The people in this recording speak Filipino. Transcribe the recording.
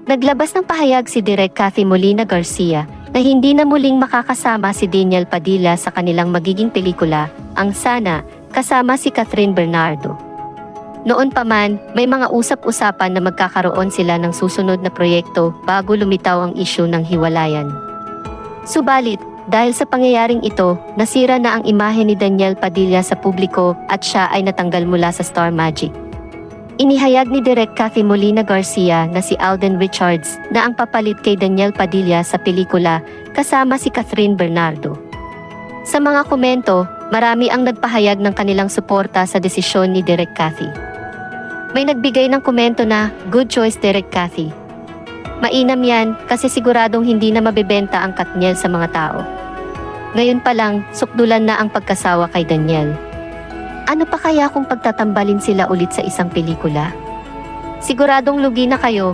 Naglabas ng pahayag si Direk Cathy Molina Garcia na hindi na muling makakasama si Daniel Padilla sa kanilang magiging pelikula, Ang Sana, kasama si Catherine Bernardo. Noon pa man, may mga usap-usapan na magkakaroon sila ng susunod na proyekto bago lumitaw ang isyu ng hiwalayan. Subalit, dahil sa pangyayaring ito, nasira na ang imahe ni Daniel Padilla sa publiko at siya ay natanggal mula sa Star Magic. Inihayag ni Direk Cathy Molina Garcia na si Alden Richards na ang papalit kay Daniel Padilla sa pelikula kasama si Catherine Bernardo. Sa mga komento, marami ang nagpahayag ng kanilang suporta sa desisyon ni Direk Cathy. May nagbigay ng komento na, "Good choice Direk Cathy. Mainam yan kasi siguradong hindi na mabebenta ang Katniel sa mga tao. Ngayon pa lang, sukdulan na ang pagkasawa kay Daniel. Ano pa kaya kung pagtatambalin sila ulit sa isang pelikula? Siguradong lugi na kayo,